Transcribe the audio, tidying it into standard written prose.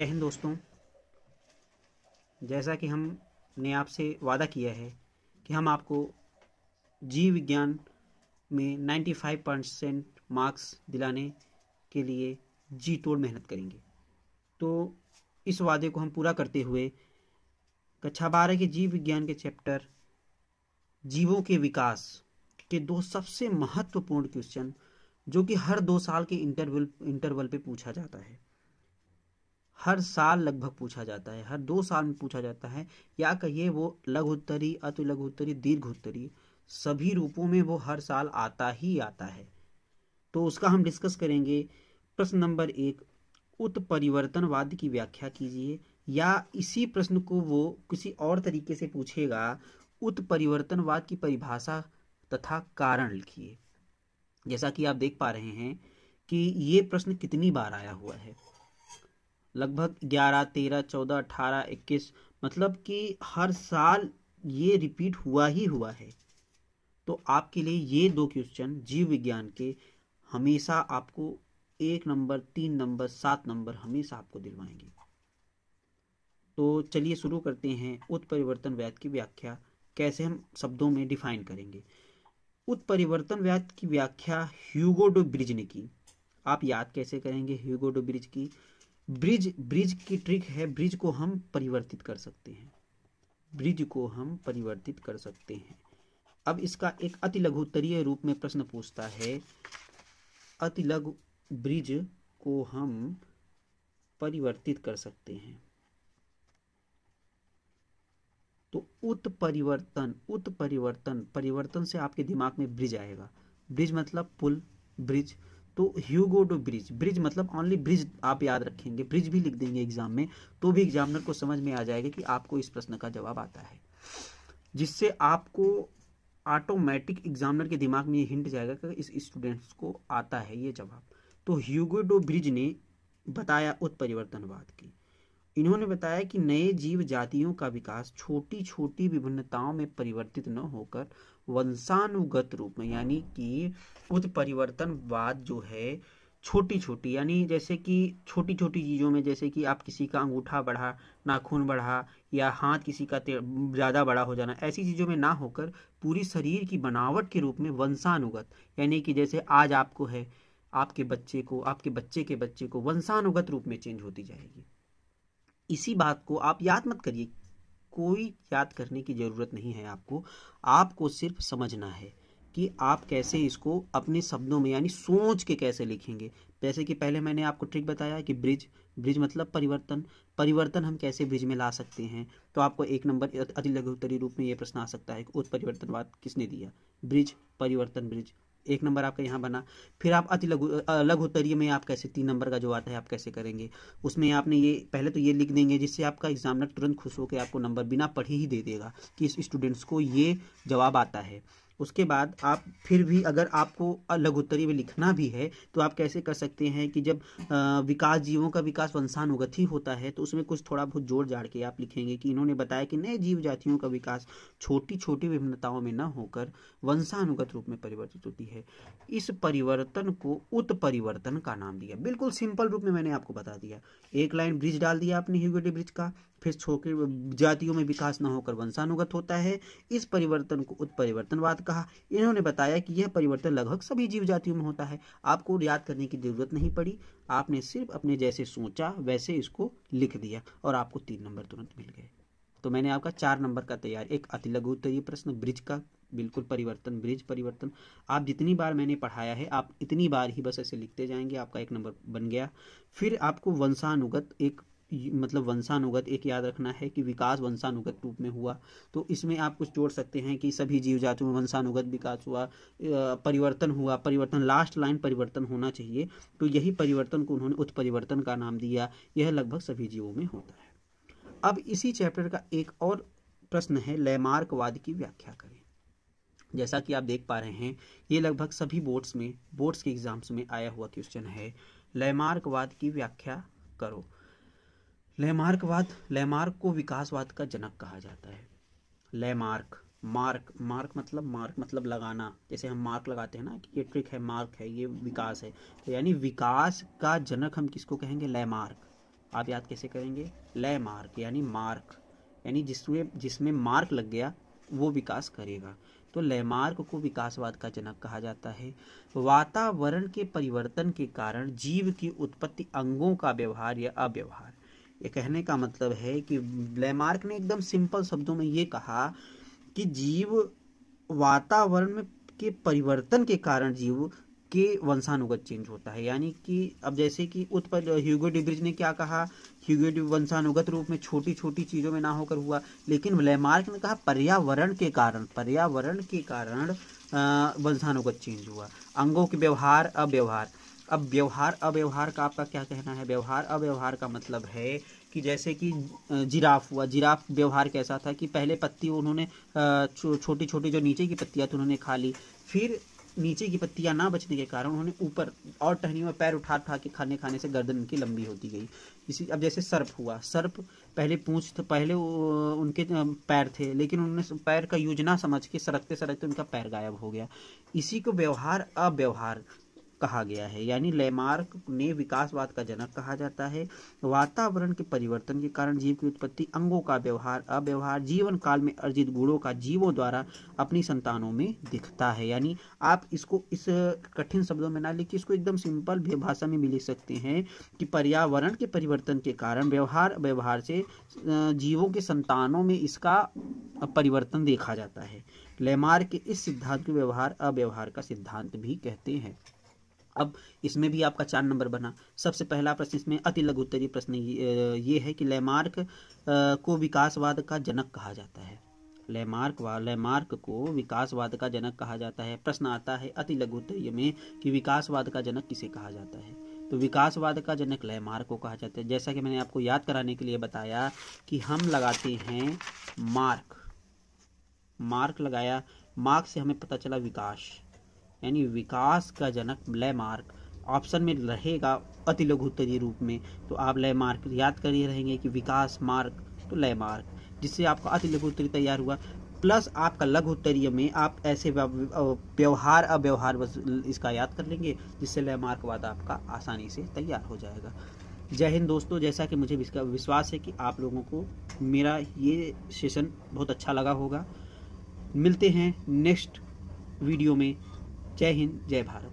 अहम दोस्तों, जैसा कि हमने आपसे वादा किया है कि हम आपको जीव विज्ञान में 95% मार्क्स दिलाने के लिए जी तोड़ मेहनत करेंगे। तो इस वादे को हम पूरा करते हुए कक्षा 12 के जीव विज्ञान के चैप्टर जीवों के विकास के दो सबसे महत्वपूर्ण क्वेश्चन, जो कि हर 2 साल के इंटरवल पे पूछा जाता है, हर साल लगभग पूछा जाता है, हर 2 साल में पूछा जाता है, या कहिए वो लघु उत्तरी, अति लघु उत्तरी, दीर्घ उत्तरी, सभी रूपों में वो हर साल आता ही आता है। तो उसका हम डिस्कस करेंगे। प्रश्न नंबर 1, उत्परिवर्तनवाद की व्याख्या कीजिए। या इसी प्रश्न को वो किसी और तरीके से पूछेगा, उत्परिवर्तनवाद की परिभाषा तथा कारण लिखिए। जैसा कि आप देख पा रहे हैं कि ये प्रश्न कितनी बार आया हुआ है, लगभग 11, 13, 14, 18, 21, मतलब कि हर साल ये रिपीट हुआ ही हुआ है। तो आपके लिए ये 2 क्वेश्चन जीव विज्ञान के हमेशा आपको 1 नंबर, 3 नंबर, 7 नंबर हमेशा आपको दिलवाएंगे। तो चलिए शुरू करते हैं। उत्परिवर्तनवाद की व्याख्या कैसे हम शब्दों में डिफाइन करेंगे। उत्परिवर्तनवाद की व्याख्या ह्यूगो डू ब्रिज ने की। आप याद कैसे करेंगे ह्यूगो डू ब्रिज की? ब्रिज की ट्रिक है, ब्रिज को हम परिवर्तित कर सकते हैं, ब्रिज को हम परिवर्तित कर सकते हैं। अब इसका एक अति लघु उत्तरीय रूप में प्रश्न पूछता है, अति लघु ब्रिज को हम परिवर्तित कर सकते हैं। तो परिवर्तन से आपके दिमाग में ब्रिज आएगा। ब्रिज मतलब पुल, ब्रिज। तो ह्यूगो डू ब्रिज मतलब ओनली ब्रिज आप याद रखेंगे, ब्रिज भी लिख देंगे एग्जाम में, तो भी एग्जामिनर को समझ में आ जाएगा कि आपको इस प्रश्न का जवाब आता है, जिससे आपको ऑटोमेटिक एग्जामिनर के दिमाग में ये हिंट जाएगा कि इस स्टूडेंट्स को आता है ये जवाब। तो ह्यूगो डू ब्रिज ने बताया उत्परिवर्तनवाद की। इन्होंने बताया कि नए जीव जातियों का विकास छोटी छोटी विभिन्नताओं में परिवर्तित न होकर वंशानुगत रूप में, यानी कि उत्परिवर्तनवाद जो है छोटी छोटी, यानी जैसे कि छोटी छोटी चीज़ों में, जैसे कि आप किसी का अंगूठा बढ़ा, नाखून बढ़ा, या हाथ किसी का ज़्यादा बड़ा हो जाना, ऐसी चीज़ों में ना होकर पूरी शरीर की बनावट के रूप में वंशानुगत, यानी कि जैसे आज आपको है, आपके बच्चे को, आपके बच्चे के बच्चे को वंशानुगत रूप में चेंज होती जाएगी। इसी बात को आप याद मत करिए, कोई याद करने की जरूरत नहीं है आपको सिर्फ समझना है कि आप कैसे इसको अपने शब्दों में, यानी सोच के कैसे लिखेंगे। जैसे कि पहले मैंने आपको ट्रिक बताया कि ब्रिज मतलब परिवर्तन हम कैसे ब्रिज में ला सकते हैं। तो आपको 1 नंबर अति लघु उत्तरीय रूप में यह प्रश्न आ सकता है कि उत्परिवर्तनवाद किसने दिया? ब्रिज, परिवर्तन, ब्रिज। 1 नंबर आपका यहाँ बना। फिर आप अति लघु उत्तरीय में आप कैसे 3 नंबर का जो आता है आप कैसे करेंगे, उसमें आपने ये पहले तो ये लिख देंगे, जिससे आपका एग्जामिनर तुरंत खुश होकर आपको नंबर बिना पढ़े ही दे देगा कि इस स्टूडेंट्स को ये जवाब आता है। उसके बाद आप फिर भी अगर आपको लघु उत्तरीय में लिखना भी है तो आप कैसे कर सकते हैं कि जब विकास, जीवों का विकास वंशानुगत ही होता है, तो उसमें कुछ थोड़ा बहुत जोड़ जाड़ के आप लिखेंगे कि इन्होंने बताया कि नए जीव जातियों का विकास छोटी छोटी विभिन्नताओं में न होकर वंशानुगत रूप में परिवर्तित होती है। इस परिवर्तन को उत्परिवर्तन का नाम दिया। बिल्कुल सिंपल रूप में मैंने आपको बता दिया। 1 लाइन ब्रिज डाल दिया आपने ह्यूगो डू ब्रिज का, फिर छोटे जातियों में विकास न होकर वंशानुगत होता है, इस परिवर्तन को उत्परिवर्तनवाद कहा। इन्होंने बताया कि यह परिवर्तन लगभग सभी जीव जातियों में होता है। आपको याद करने की जरूरत नहीं पड़ी, आपने सिर्फ अपने जैसे सोचा वैसे इसको लिख दिया और आपको 3 नंबर तुरंत मिल गए। तो मैंने आपका 4 नंबर का तैयार, एक अति लघु उत्तरीय प्रश्न ब्रिज का, बिल्कुल परिवर्तन, ब्रिज, परिवर्तन। आप जितनी बार मैंने पढ़ाया है आप इतनी बार ही बस ऐसे लिखते जाएंगे, आपका 1 नंबर बन गया। फिर आपको वंशानुगत एक याद रखना है कि विकास वंशानुगत रूप में हुआ, तो इसमें आप कुछ जोड़ सकते हैं कि सभी जीव जातियों में वंशानुगत विकास हुआ, परिवर्तन हुआ, परिवर्तन, लास्ट लाइन परिवर्तन होना चाहिए, तो यही परिवर्तन को उन्होंने उत्परिवर्तन का नाम दिया। यह लगभग सभी जीवों में होता है। अब इसी चैप्टर का एक और प्रश्न है, लैमार्कवाद की व्याख्या करें। जैसा कि आप देख पा रहे हैं ये लगभग सभी बोर्ड्स के एग्जाम्स में आया हुआ क्वेश्चन है, लैमार्कवाद की व्याख्या करो। लैमार्क को विकासवाद का जनक कहा जाता है। मार्क मतलब लगाना, जैसे हम मार्क लगाते हैं ना कि ये ट्रिक है, मार्क है, ये विकास है, तो यानी विकास का जनक हम किसको कहेंगे? लैमार्क। आप याद कैसे करेंगे? लैमार्क यानी मार्क, यानी जिसमें मार्क लग गया वो विकास करेगा। तो लैमार्क को विकासवाद का जनक कहा जाता है। वातावरण के परिवर्तन के कारण जीव की उत्पत्ति, अंगों का व्यवहार या अव्यवहार। ये कहने का मतलब है कि लैमार्क ने एकदम सिंपल शब्दों में ये कहा कि जीव वातावरण में के परिवर्तन के कारण जीव के वंशानुगत चेंज होता है। यानी कि अब जैसे कि ह्यूगो डी ब्रिज ने क्या कहा, ह्यूगो डी वंशानुगत रूप में छोटी छोटी चीजों में ना होकर हुआ, लेकिन लैमार्क ने कहा पर्यावरण के कारण वंशानुगत चेंज हुआ। अंगों के व्यवहार अव्यवहार। अब व्यवहार अव्यवहार का आपका क्या कहना है? व्यवहार अव्यवहार का मतलब है कि जैसे कि जिराफ हुआ, जिराफ व्यवहार कैसा था कि पहले पत्ती उन्होंने छोटी छोटी जो नीचे की पत्तियां थी उन्होंने खा ली, फिर नीचे की पत्तियां ना बचने के कारण उन्होंने ऊपर और टहनियों में पैर उठा उठा के खाने से गर्दन उनकी लंबी होती गई। इसी अब जैसे सर्प हुआ, सर्प पहले पूंछ तो पहले उनके पैर थे, लेकिन उन्होंने पैर का यूज ना समझ के सरकते सरकते उनका पैर गायब हो गया। इसी को व्यवहार अव्यवहार कहा गया है। यानी लैमार्क ने विकासवाद का जनक कहा जाता है। वातावरण के परिवर्तन के कारण जीव की उत्पत्ति, अंगों का व्यवहार अव्यवहार, जीवन काल में अर्जित गुणों का जीवों द्वारा अपनी संतानों में दिखता है। यानी आप इसको इस कठिन शब्दों में ना लिखिए, इसको एकदम सिंपल भाषा में भी लिख सकते हैं कि पर्यावरण के परिवर्तन के कारण व्यवहार व्यवहार से जीवों के संतानों में इसका परिवर्तन देखा जाता है। लैमार्क के इस सिद्धांत को व्यवहार अव्यवहार का सिद्धांत भी कहते हैं। अब इसमें भी आपका 4 नंबर बना। सबसे पहला प्रश्न इसमें अति लघु उत्तरीय प्रश्न ये है कि लैमार्क को विकासवाद का जनक कहा जाता है। लैमार्क को विकासवाद का जनक कहा जाता है। प्रश्न आता है अति लघु उत्तरीय में कि विकासवाद का जनक किसे कहा जाता है? तो विकासवाद का जनक लैमार्क को कहा जाता है। जैसा कि मैंने आपको याद कराने के लिए बताया कि हम लगाते हैं मार्क लगाया, मार्क से हमें पता चला विकास, यानी विकास का जनक लैमार्क। ऑप्शन में रहेगा अति लघु उत्तरीय रूप में, तो आप लैमार्क याद कर ही रहेंगे कि विकास मार्क तो लैमार्क, जिससे आपका अति लघु उत्तरीय तैयार हुआ। प्लस आपका लघु उत्तरीय में आप ऐसे व्यवहार अव्यवहार बस इसका याद कर लेंगे, जिससे लैमार्कवाद आपका आसानी से तैयार हो जाएगा। जय हिंद दोस्तों। जैसा कि मुझे विश्वास है कि आप लोगों को मेरा ये सेशन बहुत अच्छा लगा होगा। मिलते हैं नेक्स्ट वीडियो में। जय हिंद, जय भारत।